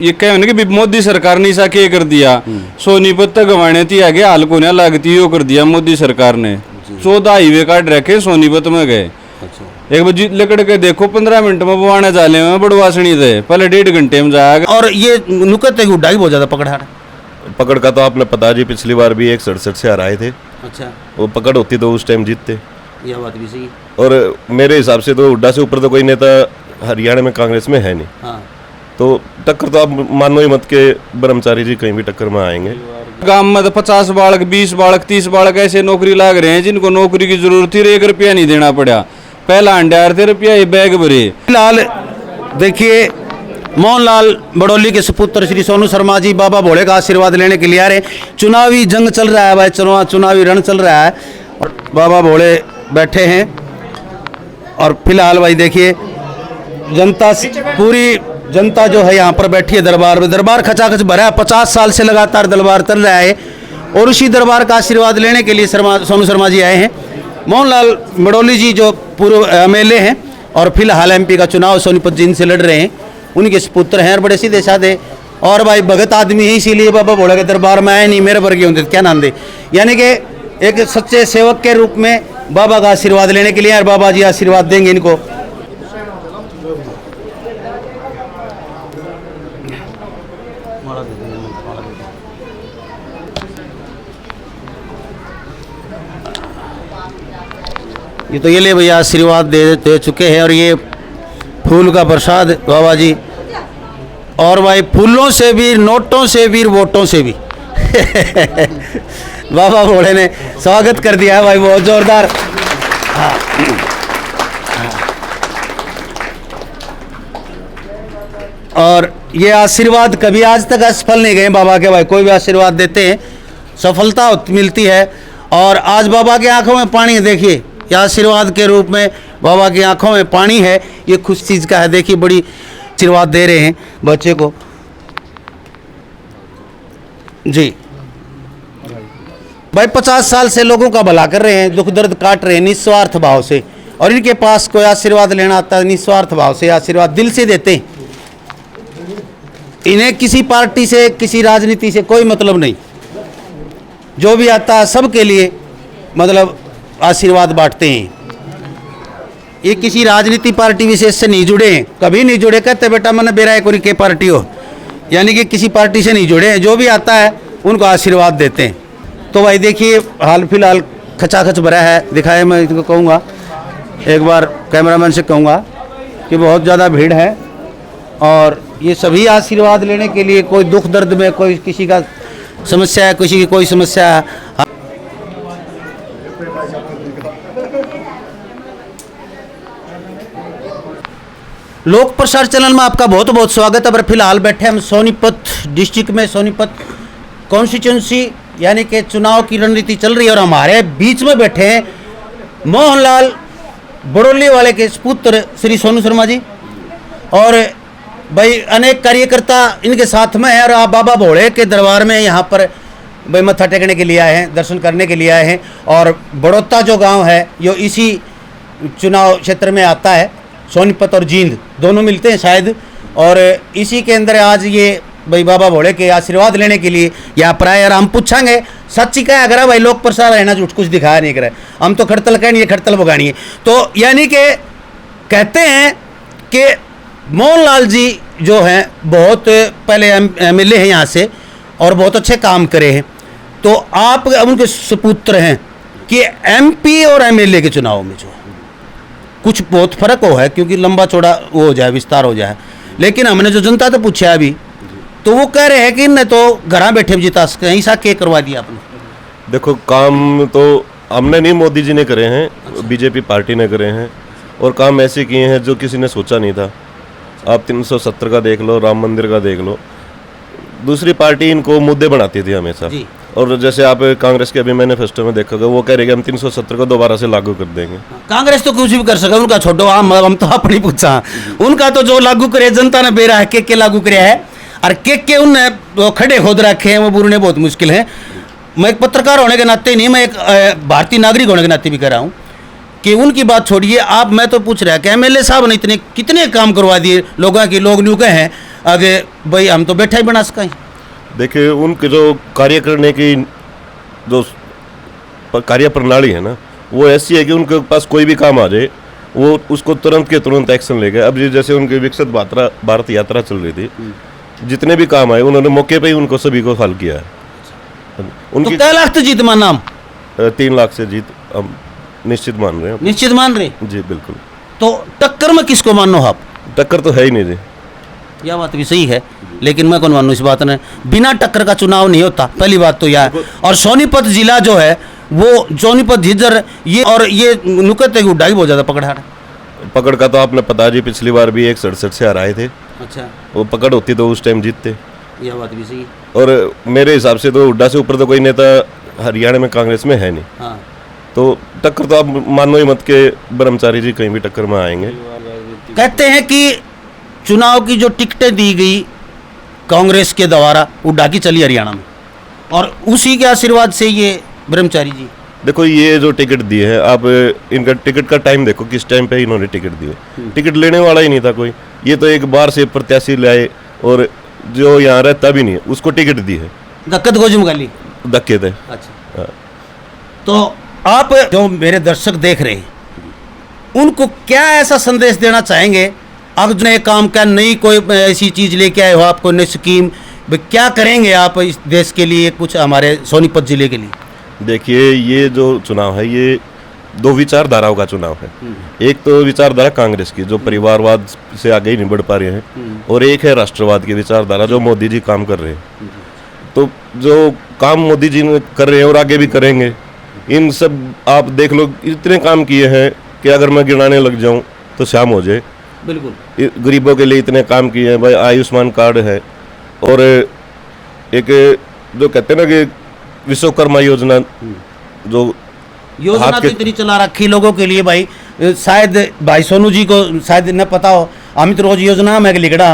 ये कह कि मोदी सरकार ने ऐसा क्या कर दिया, सोनीपत तक गवाने थी आगे हाल को ना लगती यो कर दिया मोदी सरकार ने। 14 हाईवे काट रखे सोनीपत में गए। एक बजे लकड़ के देखो 15 मिनट में बवाने जाले में बड़वासनी थे, पहले 1.5 घंटे में जाएगा। और ये नुकत गुड्डा बहुत ज्यादा पकड़ का तो आपने पता जी, पिछली बार भी 167 से हराए थे। अच्छा, वो पकड़ होती तो उस टाइम जीतते। यह बात भी सही। और मेरे हिसाब से तो हुड्डा से ऊपर तो कोई नेता हरियाणा में कांग्रेस में है नहीं। हाँ। तो टक्कर तो आप मानो ही मत के ब्रह्मचारी जी कहीं भी टक्कर में आएंगे। गांव में तो 50 बालक 20 बालक 30 बालक ऐसे नौकरी लाग रहे हैं जिनको नौकरी की जरूरत थी, 1 रुपया नहीं देना पड़ा। पहला अंडे थे रुपया ये बैग भरे। फिलहाल देखिए मोहनलाल बड़ौली के सुपुत्र श्री सोनू शर्मा जी बाबा भोले का आशीर्वाद लेने के लिए आ रहे। चुनावी जंग चल रहा है भाई, चुनावी रण चल रहा है और बाबा भोले बैठे हैं। और फिलहाल भाई देखिए जनता, पूरी जनता जो है यहाँ पर बैठी है दरबार में। दरबार खचाखच भरा है, 50 साल से लगातार दरबार चल रहा है और उसी दरबार का आशीर्वाद लेने के लिए सोनू शर्मा जी आए हैं। मोहनलाल बड़ौली जी जो पूर्व MLA हैं और फिलहाल MP का चुनाव सोनीपत जिन से लड़ रहे हैं, उनके पुत्र हैं और बड़े सीधे साधे और भाई भगत आदमी है, इसीलिए बाबा भोले के दरबार में आए नहीं मेरे वर्गीय होते क्या नाम दे, यानी कि एक सच्चे सेवक के रूप में बाबा का आशीर्वाद लेने के लिए। और बाबा जी आशीर्वाद देंगे इनको। ये तो ये ले भैया आशीर्वाद दे चुके हैं और ये फूल का प्रसाद बाबा जी। और भाई फूलों से भी, नोटों से भी, वोटों से भी बाबा भोले ने स्वागत कर दिया है भाई, बहुत जोरदार। हाँ। और ये आशीर्वाद कभी आज तक असफल नहीं गए बाबा के भाई, कोई भी आशीर्वाद देते हैं सफलता मिलती है। और आज बाबा की आंखों में पानी है, देखिए ये आशीर्वाद के रूप में बाबा की आंखों में पानी है, ये खुश चीज़ का है। देखिए बड़ी आशीर्वाद दे रहे हैं बच्चे को जी। भाई 50 साल से लोगों का भला कर रहे हैं, दुख दर्द काट रहे हैं निस्वार्थ भाव से, और इनके पास कोई आशीर्वाद लेना आता है निस्वार्थ भाव से, आशीर्वाद दिल से देते हैं। इन्हें किसी पार्टी से, किसी राजनीति से कोई मतलब नहीं, जो भी आता है सबके लिए मतलब आशीर्वाद बांटते हैं। ये किसी राजनीति पार्टी विशेष से नहीं जुड़े हैं, कभी नहीं जुड़े। कहते बेटा मैंने बेरा है कोई के पार्टी हो, यानी कि किसी पार्टी से नहीं जुड़े हैं, जो भी आता है उनको आशीर्वाद देते हैं। तो भाई देखिए हाल फिलहाल खचाखच भरा है, दिखाए। मैं इनको कहूँगा एक बार कैमरामैन से कहूँगा कि बहुत ज़्यादा भीड़ है और ये सभी आशीर्वाद लेने के लिए, कोई दुख दर्द में, कोई किसी का समस्या है, किसी की कोई समस्या है। लोक प्रसार चैनल में आपका बहुत बहुत स्वागत है। पर फिलहाल बैठे हम सोनीपत डिस्ट्रिक्ट में, सोनीपत कॉन्स्टिट्यूंसी यानी कि चुनाव की रणनीति चल रही है और हमारे बीच में बैठे हैं मोहनलाल बड़ौली वाले के पुत्र श्री सोनू शर्मा जी। और भाई अनेक कार्यकर्ता इनके साथ में है और आप बाबा भोले के दरबार में यहाँ पर भाई मत्था टेकने के लिए आए हैं, दर्शन करने के लिए आए हैं। और बड़ौता जो गांव है यो इसी चुनाव क्षेत्र में आता है, सोनीपत और जींद दोनों मिलते हैं शायद, और इसी के अंदर आज ये भाई बाबा भोले के आशीर्वाद लेने के लिए यहाँ पर आए। और हम पूछेंगे सच्ची क्या अगर भाई लोक प्रसार है ना, झूठ कुछ दिखाया नहीं करे, हम तो खड़तल कह नहीं है, खड़तल भगानी है। तो यानी कि कहते हैं कि मोहनलाल जी जो हैं बहुत पहले MLA हैं यहाँ से और बहुत अच्छे काम करे हैं। तो आप उनके सुपुत्र हैं कि MP और MLA के चुनाव में जो कुछ बहुत फर्क हो है, क्योंकि लंबा चौड़ा वो हो जाए, विस्तार हो जाए। लेकिन हमने जो जनता तो पूछा अभी, तो वो कह रहे हैं कि न तो घर बैठे जीता कहीं सा के करवा दिया आपने। देखो काम तो हमने नहीं, मोदी जी ने करे हैं। अच्छा। BJP पार्टी ने करे हैं और काम ऐसे किए हैं जो किसी ने सोचा नहीं था। आप 370 का देख लो, राम मंदिर का देख लो, दूसरी पार्टी इनको मुद्दे बनाती थी हमेशा। और जैसे आप कांग्रेस के अभी मैनिफेस्टो में देखोगे, वो कह रहे कि हम 370 को दोबारा से लागू कर देंगे। कांग्रेस तो कुछ भी कर सके, उनका छोड़ो, हम तो अपनी पूछा। उनका तो जो लागू करे जनता ने बेरा है के लागू कराया है, और के उनने वो खड़े खोद रखे हैं, वो बुरने बहुत मुश्किल है। मैं एक पत्रकार होने के नाते नहीं, मैं एक भारतीय नागरिक होने के नाते भी कह रहा हूँ कि उनकी बात छोड़िए आप। मैं तो पूछ रहा कि MLA साहब ने इतने कितने काम करवा दिए लोगों के, लोग न्यू के हैं आगे भाई हम तो बैठा ही बना सका ही। देखिए उनके जो कार्य करने की जो कार्य प्रणाली है ना, वो ऐसी है कि उनके पास कोई भी काम आ जाए वो उसको तुरंत के तुरंत एक्शन लेगा। अब जैसे उनकी विकसित भारत यात्रा चल रही थी, जितने भी काम आए उन्होंने मौके पे ही उनको सभी को हल किया है। तो क्या लाख तो जीत मान नाम 3 लाख से जीत हम निश्चित मान रहे हैं। निश्चित मान रहे। जी बिल्कुल। तो टक्कर में किसको मानो आप? टक्कर तो है ही नहीं जी। यह बात भी सही है, लेकिन मैं कौन मानूं इस बात ने। बिना टक्कर का चुनाव नहीं होता, पहली बात तो यह है। और सोनीपत जिला जो है वो सोनीपत झिज्जर ये और ये नुकत है उड्डा ही बहुत ज़्यादा पकड़ का तो आपने पता जी, पिछली बार भी 167 से हराए थे। अच्छा, वो पकड़ होती तो उस टाइम जीतते। यह बात भी सही है। और मेरे हिसाब से तो हुड्डा से ऊपर तो कोई नेता हरियाणा में कांग्रेस में है नहीं। हाँ, तो टक्कर तो आप मानो ही मत के ब्रह्मचारी जी कहीं भी टक्कर में आएंगे। कहते हैं कि चुनाव की जो टिकटें दी गई कांग्रेस के द्वारा उड्डा की चली हरियाणा में, और उसी के आशीर्वाद से ये ब्रह्मचारी जी। देखो ये जो टिकट दिए है, आप इनका टिकट का टाइम देखो किस टाइम पे इन्होंने टिकट दिए। टिकट लेने वाला ही नहीं था कोई, ये तो एक बार से प्रत्याशी लाए और जो यहाँ रहता भी नहीं है उसको टिकट दी है। दक्कत गोजम गाली धक्के थे। अच्छा, तो आप जो मेरे दर्शक देख रहे हैं उनको क्या ऐसा संदेश देना चाहेंगे? अब नए काम का नई कोई ऐसी चीज लेके आए हो, आपको नई स्कीम, क्या करेंगे आप इस देश के लिए, कुछ हमारे सोनीपत जिले के लिए? देखिए ये जो चुनाव है ये 2 विचारधाराओं का चुनाव है। एक तो विचारधारा कांग्रेस की जो परिवारवाद से आगे ही नहीं बढ़ पा रहे हैं, और एक है राष्ट्रवाद की विचारधारा जो मोदी जी काम कर रहे हैं। तो जो काम मोदी जी ने कर रहे हैं और आगे भी करेंगे, इन सब आप देख लो इतने काम किए हैं कि अगर मैं गिनाने लग जाऊं तो शाम हो जाए। बिल्कुल। गरीबों के लिए इतने काम किए हैं भाई, आयुष्मान कार्ड है, और एक जो कहते हैं ना कि विश्वकर्मा योजना, जो योजना तो इतनी चला रखी लोगों के लिए भाई, शायद भाई सोनू जी को शायद न पता हो, अमित रोज योजना में लिखड़ा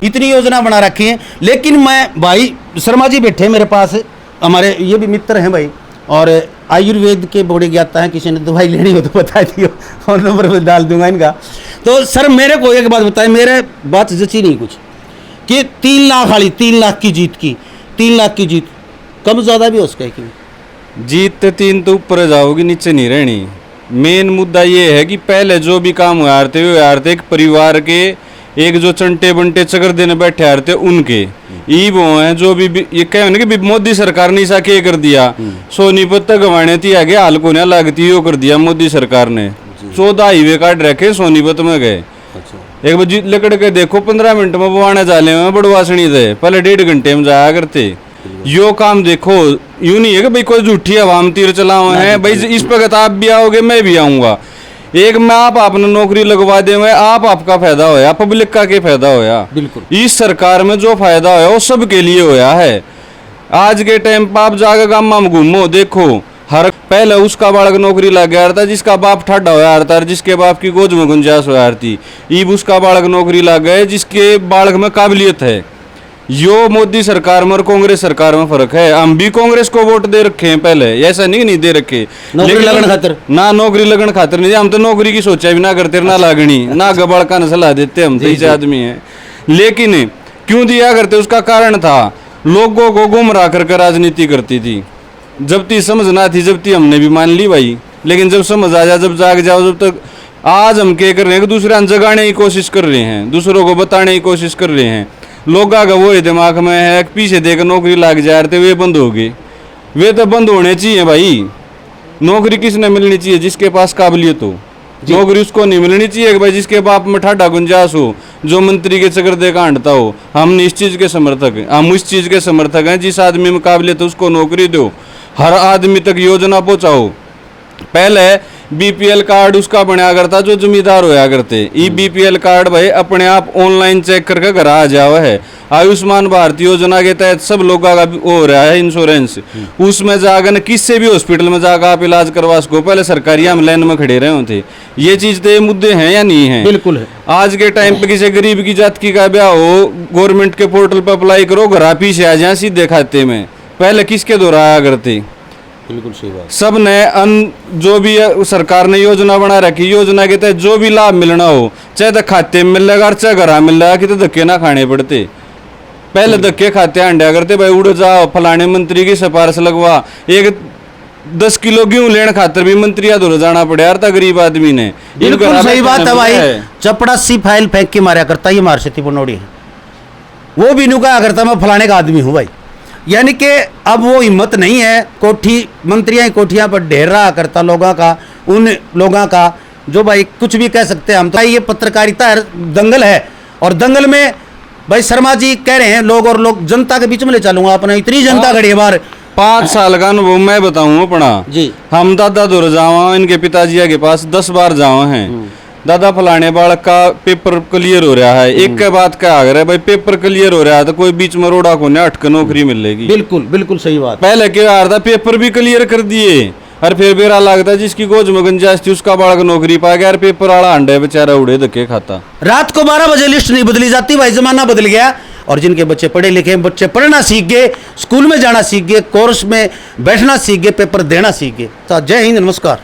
इतनी योजना बना रखी है। लेकिन मैं भाई शर्मा जी बैठे मेरे पास, हमारे ये भी मित्र हैं भाई, और आयुर्वेद के बड़े ज्ञाता हैं, किसी ने दवाई लेनी हो तो बता दियो, फोन नंबर डाल दूंगा इनका। तो सर मेरे को एक बात बताएं, मेरे बात जची नहीं कुछ कि 3 लाख वाली 3 लाख की जीत की, 3 लाख की जीत कम ज़्यादा भी हो सके कि जीत 3 तो ऊपर जाओगी, नीचे नहीं रहनी। मेन मुद्दा ये है कि पहले जो भी काम हुआ थे वो यार थे एक परिवार के, एक जो चंटे बंटे चकर देने बैठे यार थे उनके ई वो हैं जो भी ये कहे ना कि मोदी सरकार ने ऐसा क्या कर दिया, सोनीपत तक गंवाने थी आगे हाल को नहीं लगती वो कर दिया मोदी सरकार ने। 14 हाईवे काट रखे सोनीपत में गए। एक बार लकड़ के देखो 15 मिनट में वो आने जाले में बड़वासणी थे, पहले 1.5 घंटे में जाया करते। यो काम देखो, यूं नहीं है कि भाई कोई झूठी आवाम तीर चला हुआ है भाई, इस पर आप भी आओगे मैं भी आऊंगा। एक में आप आपने नौकरी लगवा दे में आपका फायदा होया, पब्लिक का क्या फायदा होया? बिल्कुल। इस सरकार में जो फायदा होया वो सबके लिए होया है। आज के टाइम पर आप जाकर गाँव में घूमो देखो, हर पहले उसका बालक नौकरी लग गया था जिसका बाप ठाडा होया था, जिसके बाप की गोद में गुंजाइश होया थी। ईब उसका बालक नौकरी लग गए जिसके बालक में काबिलियत है। यो मोदी सरकार में और कांग्रेस सरकार में फर्क है। हम भी कांग्रेस को वोट दे रखे हैं पहले, ऐसा नहीं दे रखे, नौकरी लगन खातिर ना, नौकरी लगन खातिर नहीं। हम तो नौकरी की सोचा भी ना करते, ना लागनी ना गबड़ का न सलाह देते, हम तो ऐसे आदमी हैं। लेकिन क्यों दिया करते उसका कारण था, लोगों को गुमराह करके राजनीति करती थी। जब ती समझ ना थी जब ती हमने भी मान ली भाई, लेकिन जब समझ आ जाए, जब जाग जाओ, जब तक आज हम क्या कर रहे हैं कि दूसरे जगाने की कोशिश कर रहे हैं, दूसरों को बताने की कोशिश कर रहे हैं। लोग का वो दिमाग में है पीछे देकर नौकरी लग जा रहे थे, वे बंद हो गई। वे तो बंद होने चाहिए भाई। नौकरी किसने मिलनी चाहिए? जिसके पास काबिलियत हो। नौकरी उसको नहीं मिलनी चाहिए कि भाई जिसके बाप में ठाडा गुंजाइश हो, जो मंत्री के चक्कर दे कांडता हो। हम इस चीज़ के समर्थक हैं, हम उस चीज़ के समर्थक हैं जिस आदमी में काबिलियत है उसको नौकरी दो, हर आदमी तक योजना पहुँचाओ। पहले बीपीएल कार्ड उसका बनाया करता जो जमींदार होया करते, ई बीपीएल कार्ड भाई अपने आप ऑनलाइन चेक करके घर आ जावा है। आयुष्मान भारत योजना के तहत सब लोगों का हो रहा है इंश्योरेंस, उसमें जाकर न किससे भी हॉस्पिटल में जाकर आप इलाज करवा सको। पहले सरकारी हम लाइन में खड़े रहे होते। ये चीज तो ये मुद्दे हैं या नहीं है? बिल्कुल है। आज के टाइम पे किसी गरीब की जाति का ब्याह हो, गवर्नमेंट के पोर्टल पर अप्लाई करो, घर पीछे आ जाए सीधे खाते में। पहले किसके दोहराया करते? बिल्कुल सही बात। सब ने जो भी सरकार ने योजना बना रखी, योजना के तहत जो भी लाभ मिलना हो, चाहे तो खाते में मिलेगा चाहे घर मिल रहा कि तो धक्के ना खाने पड़ते। पहले धक्के खाते अंडा करते भाई उड़ जा फलाने मंत्री की सिफारिश लगवा। एक 10 किलो गेहूं लेने खातर भी मंत्रिया दूर जाना पड़े यार था गरीब आदमी ने। बिल्कुल सही बात है भाई। चपड़ासी फाइल फेंक के मारा करता ये मार से बनोड़ी है, वो भी नु कहा करता मैं फलाने का आदमी हूँ भाई। यानी कि अब वो हिम्मत नहीं है, कोठी मंत्रियां कोठियां पर ढेर रहा करता लोगों का, उन लोगों का जो भाई कुछ भी कह सकते हैं हम। तो ये पत्रकारिता दंगल है, और दंगल में भाई शर्मा जी कह रहे हैं लोग और लोग जनता के बीच में ले चलूंगा अपना, इतनी जनता खड़ी है बाहर। 5 साल का अनुभव मैं बताऊं अपना जी। हम दादा दूर जावा इनके पिताजी के पास 10 बार जावा हैं। दादा फलाने बालक का पेपर क्लियर हो रहा है, एक के बाद क्या आ रहा है भाई पेपर क्लियर हो रहा है तो कोई बीच में रोड़ा को ने अटक नौकरी मिलेगी। बिल्कुल बिल्कुल सही बात। पहले क्या आ रहा था पेपर भी क्लियर कर दिए और फिर बेरा लगता जिसकी गोज में गुंजाइश थी उसका बालक नौकरी पा गया, पेपर वाला अंडे बेचारा उड़े धक्के खाता। रात को 12 बजे लिस्ट नहीं बदली जाती भाई, जमाना बदल गया। और जिनके बच्चे पढ़े लिखे, बच्चे पढ़ना सीख गए, स्कूल में जाना सीख गए, कोर्स में बैठना सीख गए, पेपर देना सीख गए। तो जय हिंद, नमस्कार।